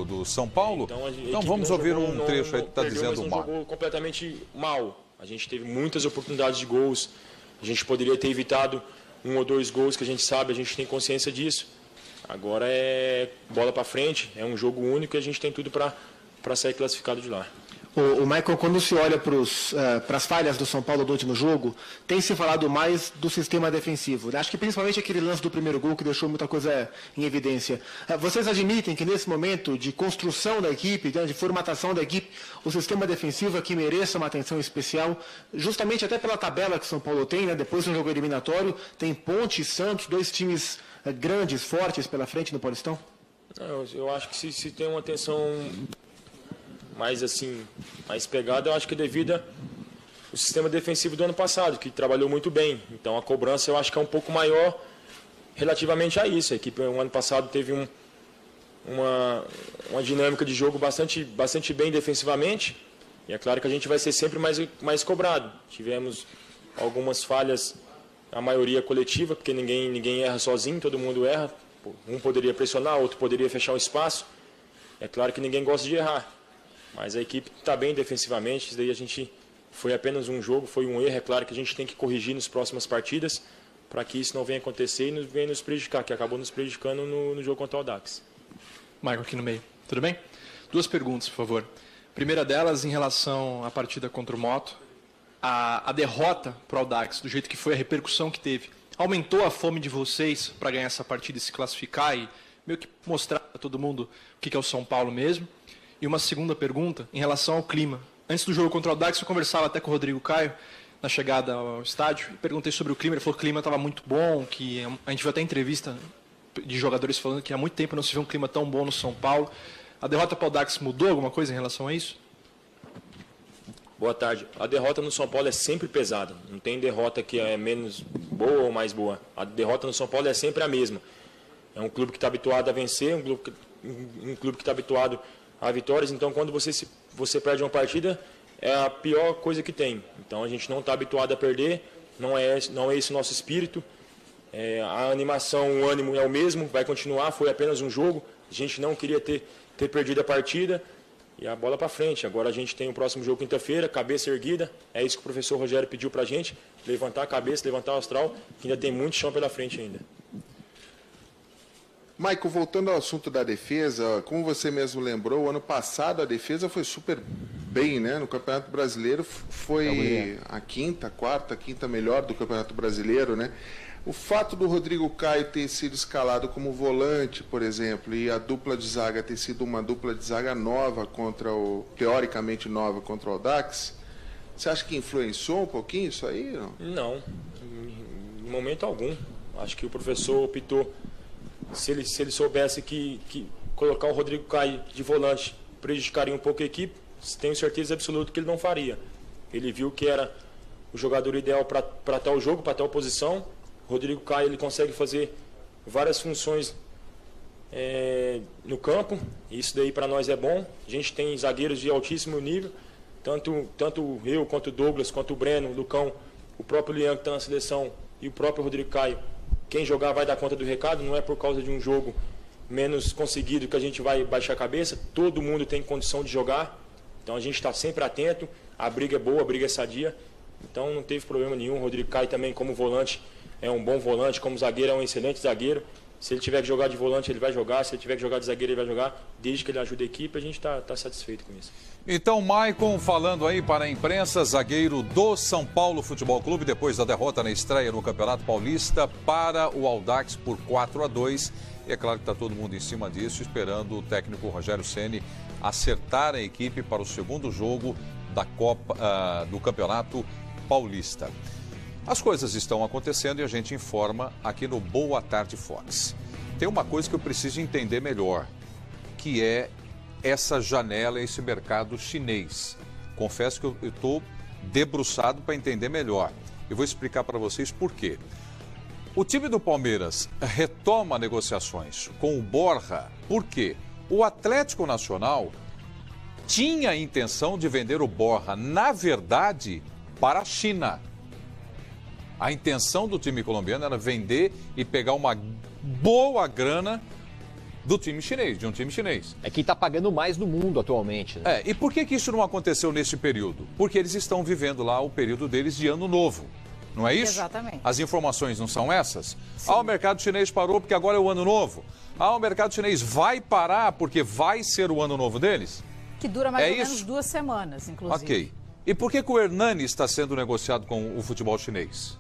do São Paulo. Então vamos ouvir um trecho aí que está dizendo o Marco. Jogou completamente mal. A gente teve muitas oportunidades de gols. A gente poderia ter evitado 1 ou 2 gols, que a gente sabe, a gente tem consciência disso. Agora é bola para frente, é um jogo único e a gente tem tudo para sair classificado de lá. O Michael, quando se olha para as falhas do São Paulo do último jogo, tem se falado mais do sistema defensivo. Acho que principalmente aquele lance do primeiro gol que deixou muita coisa em evidência. Vocês admitem que nesse momento de construção da equipe, de formatação da equipe, o sistema defensivo é que mereça uma atenção especial, justamente até pela tabela que o São Paulo tem, né? Depois do jogo eliminatório, tem Ponte e Santos, 2 times grandes, fortes pela frente no Paulistão? Eu acho que se tem uma atenção mais pegada, eu acho que é devido ao sistema defensivo do ano passado, que trabalhou muito bem. Então a cobrança eu acho que é um pouco maior relativamente a isso. A equipe no ano passado teve uma dinâmica de jogo bastante bem defensivamente, e é claro que a gente vai ser sempre mais cobrado. Tivemos algumas falhas, a maioria coletiva, porque ninguém erra sozinho, todo mundo erra. Um poderia pressionar, outro poderia fechar o espaço. É claro que ninguém gosta de errar. Mas a equipe está bem defensivamente, isso daí foi apenas um jogo, foi um erro, é claro que a gente tem que corrigir nas próximas partidas para que isso não venha acontecer e venha nos prejudicar, que acabou nos prejudicando no jogo contra o Audax. Michael, aqui no meio. Tudo bem? 2 perguntas, por favor. Primeira delas, em relação à partida contra o Moto, a derrota para o Audax, do jeito que foi, a repercussão que teve, aumentou a fome de vocês para ganhar essa partida e se classificar e meio que mostrar para todo mundo o que é o São Paulo mesmo? E uma segunda pergunta em relação ao clima. Antes do jogo contra o Audax, eu conversava até com o Rodrigo Caio, na chegada ao estádio, e perguntei sobre o clima. Ele falou que o clima estava muito bom, que a gente viu até entrevista de jogadores falando que há muito tempo não se vê um clima tão bom no São Paulo. A derrota para o Audax mudou alguma coisa em relação a isso? Boa tarde. A derrota no São Paulo é sempre pesada. Não tem derrota que é menos boa ou mais boa. A derrota no São Paulo é sempre a mesma. É um clube que está habituado a vencer, um clube que está habituado a vitórias. Então, quando você perde uma partida, é a pior coisa que tem. Então, a gente não está habituado a perder, não é esse o nosso espírito. A animação, o ânimo é o mesmo, vai continuar, foi apenas um jogo. A gente não queria ter perdido a partida e a bola para frente. Agora a gente tem o próximo jogo quinta-feira, cabeça erguida. É isso que o professor Rogério pediu para a gente, levantar a cabeça, levantar o astral, que ainda tem muito chão pela frente ainda. Michael, voltando ao assunto da defesa, como você mesmo lembrou, o ano passado a defesa foi super bem, né? No Campeonato Brasileiro foi a quarta, quinta melhor do Campeonato Brasileiro, né? O fato do Rodrigo Caio ter sido escalado como volante, por exemplo, e a dupla de zaga ter sido uma dupla de zaga nova teoricamente nova contra o Audax, você acha que influenciou um pouquinho isso aí? Não, em momento algum. Acho que o professor optou. Se ele soubesse que colocar o Rodrigo Caio de volante prejudicaria um pouco a equipe, tenho certeza absoluta que ele não faria. Ele viu que era o jogador ideal para tal jogo, para tal posição. O Rodrigo Caio ele consegue fazer várias funções no campo, e isso daí para nós é bom. A gente tem zagueiros de altíssimo nível, tanto eu, quanto o Douglas, quanto o Breno, o Lucão, o próprio Lian que está na seleção e o próprio Rodrigo Caio. Quem jogar vai dar conta do recado, não é por causa de um jogo menos conseguido que a gente vai baixar a cabeça. Todo mundo tem condição de jogar, então a gente está sempre atento. A briga é boa, a briga é sadia, então não teve problema nenhum. O Rodrigo Caio também, como volante, é um bom volante, como zagueiro é um excelente zagueiro. Se ele tiver que jogar de volante, ele vai jogar. Se ele tiver que jogar de zagueiro, ele vai jogar. Desde que ele ajude a equipe, a gente está satisfeito com isso. Então, Maicon, falando aí para a imprensa, zagueiro do São Paulo Futebol Clube, depois da derrota na estreia no Campeonato Paulista para o Audax por 4-2. E é claro que está todo mundo em cima disso, esperando o técnico Rogério Ceni acertar a equipe para o segundo jogo da do Campeonato Paulista. As coisas estão acontecendo e a gente informa aqui no Boa Tarde Fox. Tem uma coisa que eu preciso entender melhor, que é essa janela, esse mercado chinês. Confesso que eu estou debruçado para entender melhor. Eu vou explicar para vocês por quê. O time do Palmeiras retoma negociações com o Borja, porque o Atlético Nacional tinha a intenção de vender o Borja, na verdade, para a China. A intenção do time colombiano era vender e pegar uma boa grana do time chinês, de um time chinês. É quem está pagando mais no mundo atualmente, né? E por que isso não aconteceu nesse período? Porque eles estão vivendo lá o período deles de ano novo. Não é isso? Exatamente. As informações não são essas? Sim. O mercado chinês parou porque agora é o ano novo. O mercado chinês vai parar porque vai ser o ano novo deles? Que dura mais ou menos 2 semanas, inclusive. Ok. E por que o Hernani está sendo negociado com o futebol chinês?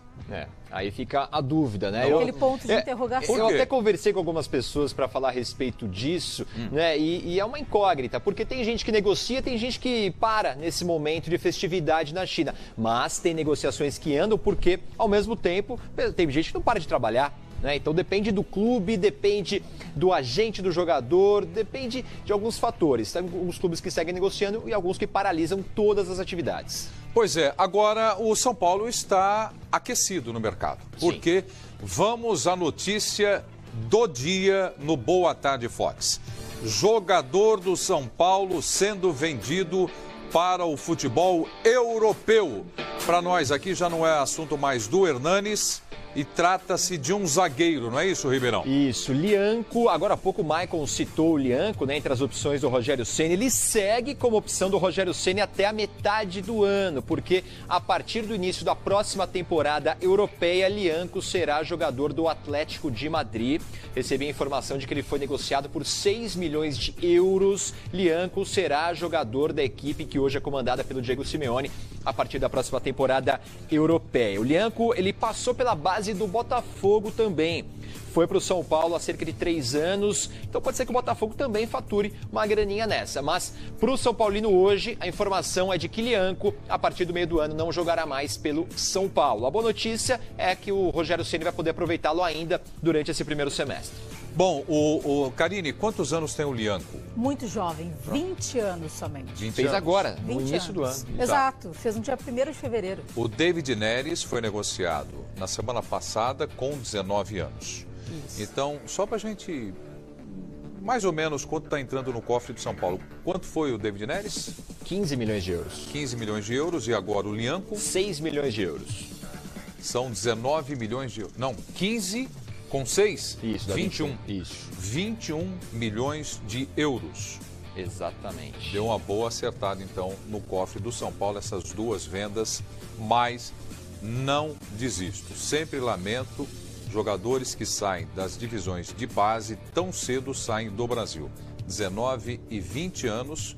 Aí fica a dúvida, né? Aquele ponto de interrogação. Eu até conversei com algumas pessoas para falar a respeito disso, né? E é uma incógnita, porque tem gente que negocia, tem gente que para nesse momento de festividade na China. Mas tem negociações que andam porque, ao mesmo tempo, tem gente que não para de trabalhar. Então depende do clube, depende do agente do jogador, depende de alguns fatores. Tem alguns clubes que seguem negociando e alguns que paralisam todas as atividades. Pois é, agora o São Paulo está aquecido no mercado. Porque vamos à notícia do dia no Boa Tarde Fox. Jogador do São Paulo sendo vendido para o futebol europeu. Para nós aqui já não é assunto mais do Hernanes. E trata-se de um zagueiro, não é isso, Ribeirão? Isso, Lianco. Agora há pouco o Maicon citou o Lianco, né, entre as opções do Rogério Ceni. Ele segue como opção do Rogério Ceni até a metade do ano, porque a partir do início da próxima temporada europeia, Lianco será jogador do Atlético de Madrid. Recebi a informação de que ele foi negociado por 6 milhões de euros. Lianco será jogador da equipe que hoje é comandada pelo Diego Simeone a partir da próxima temporada europeia. O Lianco, ele passou pela base do Botafogo também. Foi para o São Paulo há cerca de 3 anos, então pode ser que o Botafogo também fature uma graninha nessa. Mas para o São Paulino hoje, a informação é de que Lianco, a partir do meio do ano, não jogará mais pelo São Paulo. A boa notícia é que o Rogério Ceni vai poder aproveitá-lo ainda durante esse primeiro semestre. Bom, Karine, quantos anos tem o Lianco? Muito jovem, 20 anos somente. 20 Fez anos. agora, no início do ano. Exato, fez no dia 1º de fevereiro. O David Neres foi negociado na semana passada com 19 anos. Isso. Então, só para a gente, mais ou menos, quanto está entrando no cofre do São Paulo? Quanto foi o David Neres? 15 milhões de euros. 15 milhões de euros. E agora o Lianco? 6 milhões de euros. São 19 milhões de euros. Não, 15 com 6? Isso, 21. Isso. 21 milhões de euros. Exatamente. Deu uma boa acertada, então, no cofre do São Paulo, essas 2 vendas, mas não desisto. Sempre lamento jogadores que saem das divisões de base tão cedo saem do Brasil. 19 e 20 anos,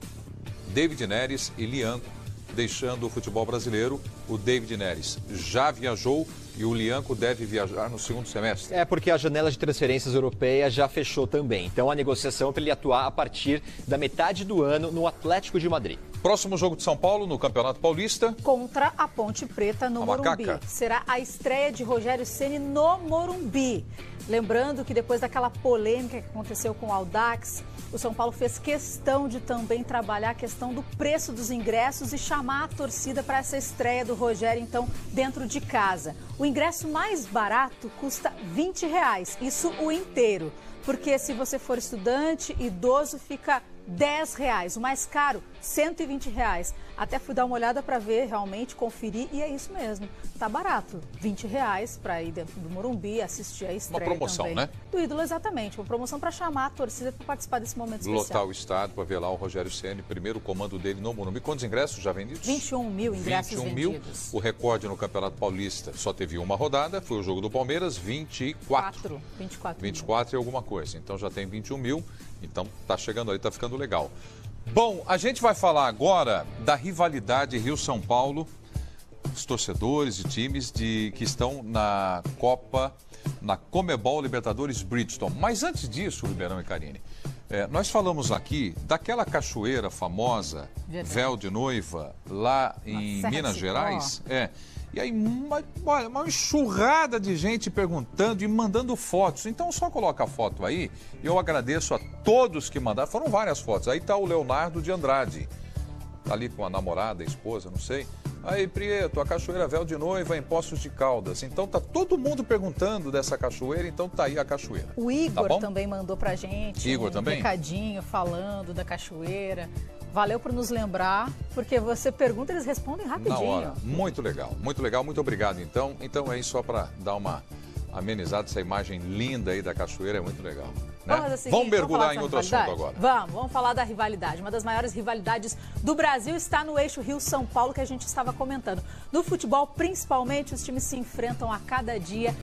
David Neres e Lianco deixando o futebol brasileiro. O David Neres já viajou e o Lianco deve viajar no segundo semestre. Porque a janela de transferências europeia já fechou também. Então a negociação é para ele atuar a partir da metade do ano no Atlético de Madrid. Próximo jogo de São Paulo no Campeonato Paulista. Contra a Ponte Preta no Morumbi. Macaca. Será a estreia de Rogério Ceni no Morumbi. Lembrando que depois daquela polêmica que aconteceu com o Audax, o São Paulo fez questão de também trabalhar a questão do preço dos ingressos e chamar a torcida para essa estreia do Rogério, então, dentro de casa. O ingresso mais barato custa R$20, isso o inteiro. Porque se você for estudante, idoso, fica R$10. O mais caro, R$120. Até fui dar uma olhada para ver, realmente, conferir, e é isso mesmo. Tá barato, R$20 para ir dentro do Morumbi, assistir a estreia. Uma promoção, também, né? Do ídolo, exatamente. Uma promoção para chamar a torcida para participar desse momento especial. Lotar o estádio para ver lá o Rogério Ceni, primeiro comando dele no Morumbi. Quantos ingressos já vendidos? 21 mil ingressos 21 mil. vendidos. O recorde no Campeonato Paulista só teve uma rodada, foi o jogo do Palmeiras, 24. 24 e alguma coisa. Então já tem 21 mil. Então tá chegando aí, tá ficando legal. Bom, a gente vai falar agora da rivalidade Rio-São Paulo, os torcedores e times que estão na Copa, na Comebol Libertadores Bridgestone. Mas antes disso, Ribeirão e Karine, nós falamos aqui daquela cachoeira famosa, Véu de Noiva, lá em Minas Gerais. E aí, uma enxurrada de gente perguntando e mandando fotos. Então, só coloca a foto aí. E eu agradeço a todos que mandaram. Foram várias fotos. Aí está o Leonardo de Andrade. Tá ali com a namorada, a esposa, não sei. Aí, Prieto, a cachoeira Véu de Noiva em Poços de Caldas. Então, tá todo mundo perguntando dessa cachoeira. Então, tá aí a cachoeira. O Igor tá também mandou pra gente Igor também? recadinho falando da cachoeira. Valeu por nos lembrar, porque você pergunta, eles respondem rapidinho. Na hora. Muito legal, muito legal. Muito obrigado, então. Então, é isso só para dar uma amenizado, essa imagem linda aí da cachoeira é muito legal. Né? Seguinte, vamos mergulhar em outro assunto agora. Vamos falar da rivalidade. Uma das maiores rivalidades do Brasil está no eixo Rio-São Paulo, que a gente estava comentando. No futebol, principalmente, os times se enfrentam a cada dia.